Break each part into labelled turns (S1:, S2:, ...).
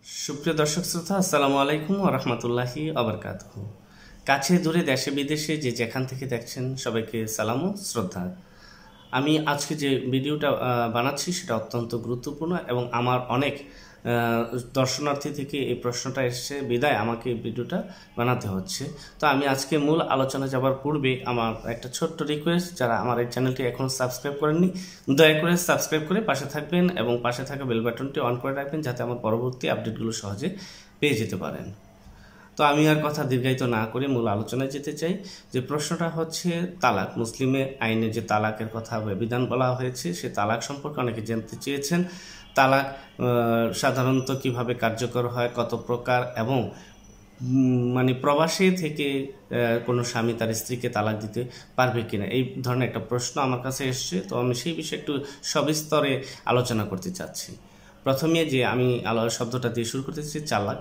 S1: সুপ্রিয় দর্শক শ্রোতা, আসসালামু আলাইকুম ওয়া রাহমাতুল্লাহি ওয়া বারাকাতুহু। কাছে দূরে দেশে বিদেশে যে যেখান থেকে দেখছেন সবাইকে সালাম ও শ্রদ্ধা। আমি আজকে যে ভিডিওটা বানাচ্ছি সেটা অত্যন্ত গুরুত্বপূর্ণ এবং আমার অনেক দর্শনার্থী থেকে এই প্রশ্নটা এসেছে বিদায় আমাকে এই ভিডিওটা বানাতে হচ্ছে। তো আমি আজকে মূল আলোচনা যাবার পূর্বে আমার একটা ছোট্ট রিকোয়েস্ট, যারা আমার এই চ্যানেলটি এখনও সাবস্ক্রাইব করেননি দয়া করে সাবস্ক্রাইব করে পাশে থাকবেন এবং পাশে থাকা বেল বাটনটি অন করে রাখবেন যাতে আমার পরবর্তী আপডেটগুলো সহজে পেয়ে যেতে পারেন। তো আমি আর কথা দীর্ঘায়িত না করে মূল আলোচনায় যেতে চাই। যে প্রশ্নটা হচ্ছে তালাক, মুসলিমে আইনে যে তালাকের কথা বিধান বলা হয়েছে সে তালাক সম্পর্কে অনেকে জানতে চেয়েছেন। তালাক সাধারণত কিভাবে কার্যকর হয়, কত প্রকার, এবং মানে প্রবাসী থেকে কোনো স্বামী তার স্ত্রীকে তালাক দিতে পারবে কিনা, এই ধরনের একটা প্রশ্ন আমার কাছে এসছে। তো আমি সেই বিষয়ে একটু সবিস্তরে আলোচনা করতে চাচ্ছি। প্রথমে যে আমি শব্দটা দিয়ে শুরু করতেছি,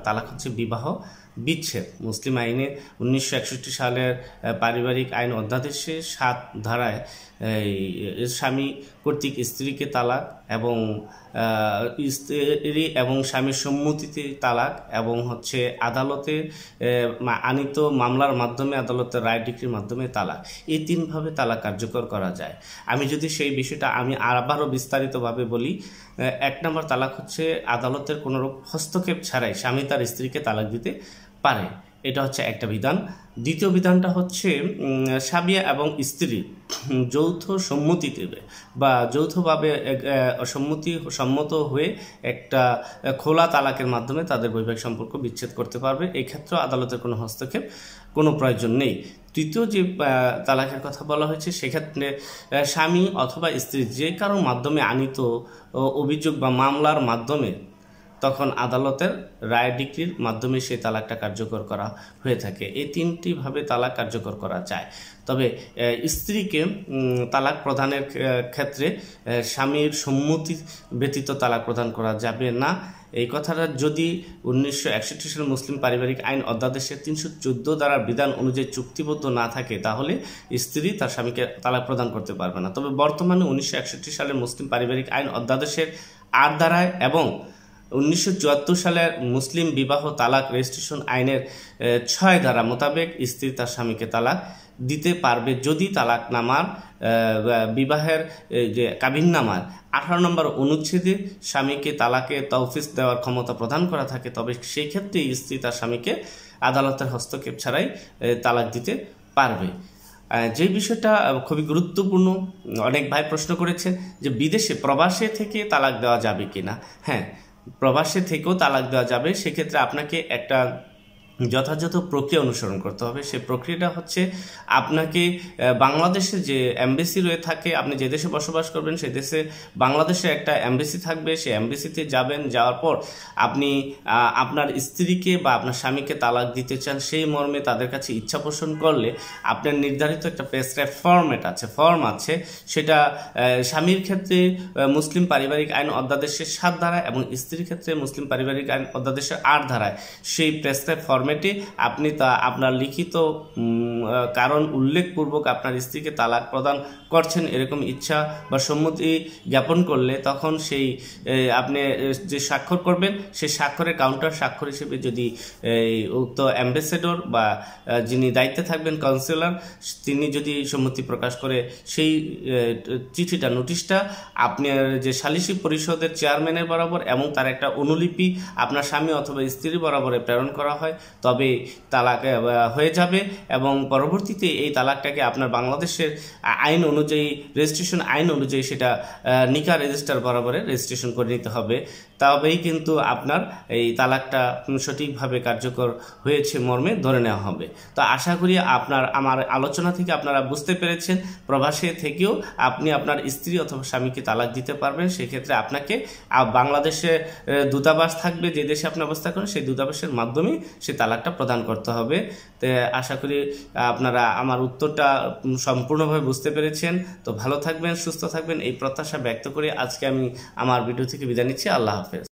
S1: তালাক হচ্ছে বিবাহ বিচ্ছেদ। মুসলিম আইনে 1961 সালের পারিবারিক আইন অধ্যাদেশে 7 ধারায় স্বামী কর্তৃক স্ত্রীকে তালাক এবং স্ত্রী এবং স্বামীর সম্মতিতে তালাক এবং হচ্ছে আদালতে আনিত মামলার মাধ্যমে, আদালতের রায় ডিক্রির মাধ্যমে তালাক, এই 3 ভাবে তালাক কার্যকর করা যায়। আমি যদি সেই বিষয়টা আবারও বিস্তারিতভাবে বলি, 1 নম্বর তালাক হচ্ছে আদালতের কোনোরূপ হস্তক্ষেপ ছাড়াই স্বামী তার স্ত্রীকে তালাক দিতে পারে, এটা হচ্ছে একটা বিধান। দ্বিতীয় বিধানটা হচ্ছে স্বামী এবং স্ত্রী যৌথ সম্মতিতে বা যৌথভাবে সম্মত হয়ে একটা খোলা তালাকের মাধ্যমে তাদের বৈবাহিক সম্পর্ক বিচ্ছেদ করতে পারবে। এই ক্ষেত্রে আদালতের কোনো হস্তক্ষেপ কোনো প্রয়োজন নেই। তৃতীয় যে তালাকের কথা বলা হয়েছে সেক্ষেত্রে স্বামী অথবা স্ত্রী যে কারোর মাধ্যমে আনিত অভিযোগ বা মামলার মাধ্যমে তখন আদালতের রায় ডিক্রির মাধ্যমে সেই তালাকটা কার্যকর করা হয়ে থাকে। এই 3টি ভাবে তালাক কার্যকর করা যায়। তবে স্ত্রীকে তালাক প্রদানের ক্ষেত্রে স্বামীর সম্মতি ব্যতীত তালাক প্রদান করা যাবে না। এই কথাটা যদি 1961 সালের মুসলিম পারিবারিক আইন অধ্যাদেশের 314 ধারার বিধান অনুযায়ী চুক্তিবদ্ধ না থাকে তাহলে স্ত্রী তার স্বামীকে তালাক প্রদান করতে পারবে না। তবে বর্তমানে 1961 সালের মুসলিম পারিবারিক আইন অধ্যাদেশের 8 ধারায় এবং 1974 সালের মুসলিম বিবাহ তালাক রেজিস্ট্রেশন আইনের 6 ধারা মোতাবেক স্ত্রী তার স্বামীকে তালাক দিতে পারবে যদি তালাকনামার বিবাহের যে কাবিননামার 18 নম্বর অনুচ্ছেদে স্বামীকে তালাকে তৌফিক দেওয়ার ক্ষমতা প্রদান করা থাকে। তবে সেই ক্ষেত্রে স্ত্রী তার স্বামীকে আদালতের হস্তক্ষেপ ছাড়াই তালাক দিতে পারবে। যে বিষয়টা খুবই গুরুত্বপূর্ণ, অনেক ভাই প্রশ্ন করেছেন যে বিদেশে প্রবাসে থেকে তালাক দেওয়া যাবে কিনা। হ্যাঁ, প্রবাসে থেকেও তালাক দেওয়া যাবে। সেক্ষেত্রে আপনাকে একটা যথাযথ প্রক্রিয়া অনুসরণ করতে হবে। সেই প্রক্রিয়াটা হচ্ছে আপনাকে বাংলাদেশে যে এমবেসি রয়ে থাকে, আপনি যে দেশে বসবাস করবেন সেই দেশে বাংলাদেশে একটা এমবেসি থাকবে, সেই এমবেসিতে যাবেন। যাওয়ার পর আপনি আপনার স্ত্রীকে বা আপনার স্বামীকে তালাক দিতে চান সেই মর্মে তাদের কাছে ইচ্ছা পোষণ করলে আপনার নির্ধারিত একটা প্রেসক্রাইব ফর্ম আছে, সেটা স্বামীর ক্ষেত্রে মুসলিম পারিবারিক আইন অধ্যাদেশের 7 ধারা এবং স্ত্রীর ক্ষেত্রে মুসলিম পারিবারিক আইন অধ্যাদেশের 8 ধারায় সেই প্রেসক্রাইব ফরম্যাটে আপনি আপনার লিখিত কারণ উল্লেখপূর্বক আপনার স্ত্রীকে তালাক প্রদান করছেন এরকম ইচ্ছা বা সম্মতি জ্ঞাপন করলে তখন সেই আপনি যে স্বাক্ষর করবেন সেই স্বাক্ষরের কাউন্টার স্বাক্ষর হিসেবে যদি উক্ত অ্যাম্বাসেডর বা যিনি দায়িত্বে থাকবেন কাউন্সিলর তিনি যদি সম্মতি প্রকাশ করে সেই চিঠিটা নোটিশটা আপনার যে সালিসি পরিষদের চেয়ারম্যানের বরাবর এবং তার একটা অনুলিপি আপনার স্বামী অথবা স্ত্রী বরাবরে প্রেরণ করা হয়, তবে তালাক হয়ে যাবে এবং পরবর্তীতে এই তালাকটাকে আপনার বাংলাদেশের আইন অনুযায়ী রেজিস্ট্রেশন আইন অনুযায়ী সেটা নিকা রেজিস্টার বরাবরে রেজিস্ট্রেশন করে নিতে হবে। তবেই কিন্তু আপনার এই তালাকটা সঠিকভাবে কার্যকর হয়েছে মর্মে ধরে নেওয়া হবে। তো আশা করি আমার আলোচনা থেকে আপনারা বুঝতে পেরেছেন প্রবাসে থেকেও আপনি আপনার স্ত্রী অথবা স্বামীকে তালাক দিতে পারবেন। সেক্ষেত্রে আপনাকে বাংলাদেশে দূতাবাস থাকবে, যে দেশে আপনি অবস্থান করেন সেই দূতাবাসের মাধ্যমে সে তালাকটা প্রদান করতে হবে। তো আশা করি আপনারা আমার উত্তরটা সম্পূর্ণভাবে বুঝতে পেরেছেন। তো ভালো থাকবেন, সুস্থ থাকবেন এই প্রত্যাশা ব্যক্ত করে আজকে আমি আমার ভিডিও থেকে বিদায় নিচ্ছি। আল্লাহ হাফেজ।